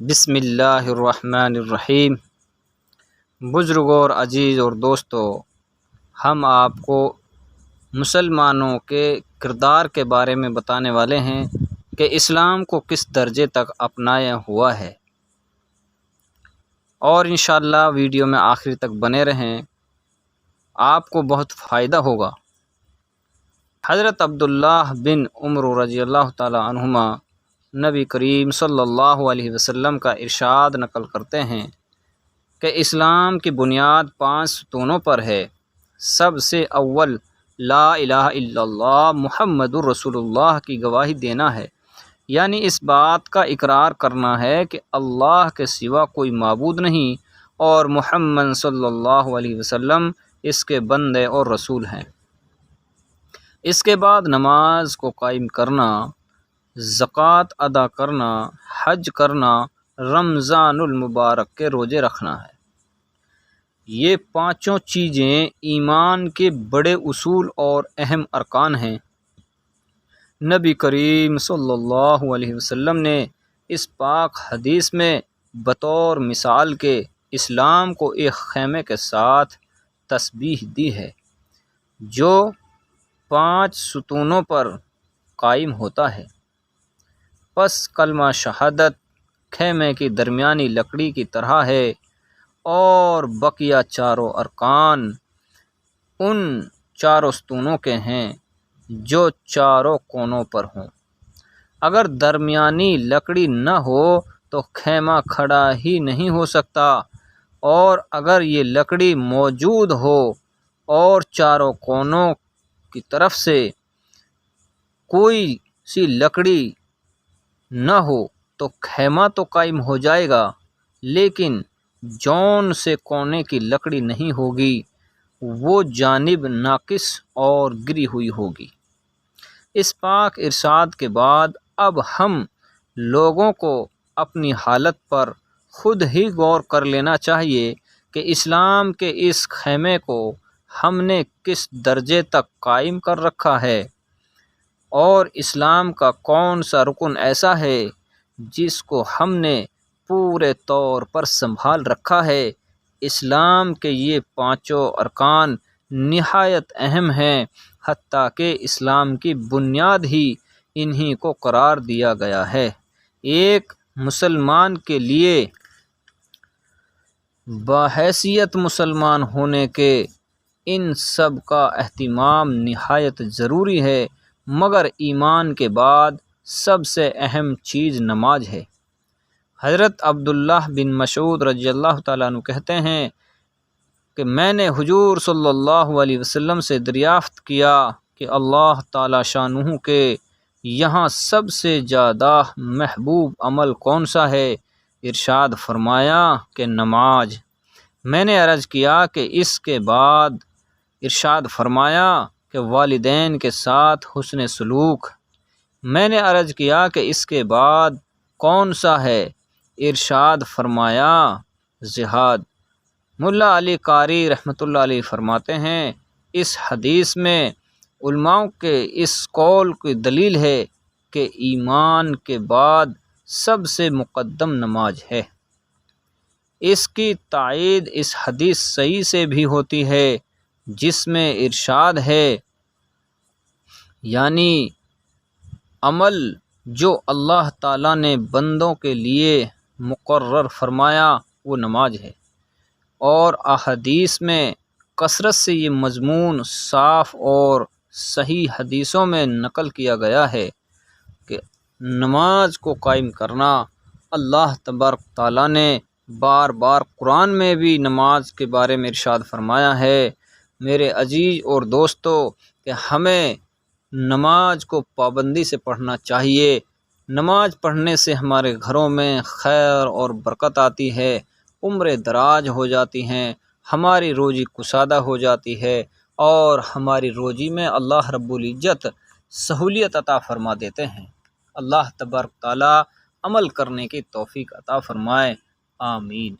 بسم اللہ الرحمن الرحیم۔ بزرگوں اور عزیز اور دوستو، ہم آپ کو مسلمانوں کے کردار کے بارے میں بتانے والے ہیں کہ اسلام کو کس درجے تک اپنایا ہوا ہے، اور انشاءاللہ ویڈیو میں آخر تک بنے رہیں، آپ کو بہت فائدہ ہوگا۔ حضرت عبداللہ بن عمر رضی اللہ تعالی عنہما نبی کریم صلی اللہ علیہ وسلم کا ارشاد نقل کرتے ہیں کہ اسلام کی بنیاد 5 ستونوں پر ہے۔ سب سے اول لا الہ الا اللہ محمد الرسول اللہ کی گواہی دینا ہے، یعنی اس بات کا اقرار کرنا ہے کہ اللہ کے سوا کوئی معبود نہیں اور محمد صلی اللہ علیہ وسلم اس کے بندے اور رسول ہیں۔ اس کے بعد نماز کو قائم کرنا، زکوٰۃ ادا کرنا، حج کرنا، رمضان المبارک کے روزے رکھنا ہے۔ یہ 5 چیزیں ایمان کے بڑے اصول اور اہم ارکان ہیں۔ نبی کریم صلی اللہ علیہ وسلم نے اس پاک حدیث میں بطور مثال کے اسلام کو ایک خیمے کے ساتھ تشبیہ دی ہے جو 5 ستونوں پر قائم ہوتا ہے۔ پس کلمہ شہادت خیمے کی درمیانی لکڑی کی طرح ہے، اور بقیہ چاروں ارکان ان 4 ستونوں کے ہیں جو چاروں کونوں پر ہوں۔ اگر درمیانی لکڑی نہ ہو تو خیمہ کھڑا ہی نہیں ہو سکتا، اور اگر یہ لکڑی موجود ہو اور چاروں کونوں کی طرف سے کوئی سی لکڑی نہ ہو تو خیمہ تو قائم ہو جائے گا، لیکن جون سے کونے کی لکڑی نہیں ہوگی، وہ جانب ناقص اور گری ہوئی ہوگی۔ اس پاک ارشاد کے بعد اب ہم لوگوں کو اپنی حالت پر خود ہی غور کر لینا چاہیے کہ اسلام کے اس خیمے کو ہم نے کس درجے تک قائم کر رکھا ہے، اور اسلام کا کون سا رکن ایسا ہے جس کو ہم نے پورے طور پر سنبھال رکھا ہے۔ اسلام کے یہ 5 ارکان نہایت اہم ہیں، حتیٰ کہ اسلام کی بنیاد ہی انہی کو قرار دیا گیا ہے۔ ایک مسلمان کے لیے بحیثیت مسلمان ہونے کے ان سب کا اہتمام نہایت ضروری ہے، مگر ایمان کے بعد سب سے اہم چیز نماز ہے۔ حضرت عبداللہ بن مسعود رضی اللہ تعالیٰ عنہ کہتے ہیں کہ میں نے حضور صلی اللہ علیہ وسلم سے دریافت کیا کہ اللہ تعالیٰ شانہ کے یہاں سب سے زیادہ محبوب عمل کون سا ہے؟ ارشاد فرمایا کہ نماز۔ میں نے عرض کیا کہ اس کے بعد؟ ارشاد فرمایا کہ والدین کے ساتھ حسن سلوک۔ میں نے عرض کیا کہ اس کے بعد کون سا ہے؟ ارشاد فرمایا جہاد۔ ملا علی قاری رحمۃ اللہ علیہ فرماتے ہیں اس حدیث میں علماء کے اس قول کی دلیل ہے کہ ایمان کے بعد سب سے مقدم نماز ہے۔ اس کی تائید اس حدیث صحیح سے بھی ہوتی ہے جس میں ارشاد ہے، یعنی عمل جو اللہ تعالیٰ نے بندوں کے لیے مقرر فرمایا وہ نماز ہے، اور احادیث میں کثرت سے یہ مضمون صاف اور صحیح حدیثوں میں نقل کیا گیا ہے کہ نماز کو قائم کرنا اللہ تبارک تعالیٰ نے بار بار قرآن میں بھی نماز کے بارے میں ارشاد فرمایا ہے۔ میرے عزیز اور دوستو، کہ ہمیں نماز کو پابندی سے پڑھنا چاہیے۔ نماز پڑھنے سے ہمارے گھروں میں خیر اور برکت آتی ہے، عمریں دراز ہو جاتی ہیں، ہماری روزی کشادہ ہو جاتی ہے، اور ہماری روزی میں اللہ رب العزت سہولیت عطا فرما دیتے ہیں۔ اللہ تبارک تعالیٰ عمل کرنے کی توفیق عطا فرمائے، آمین۔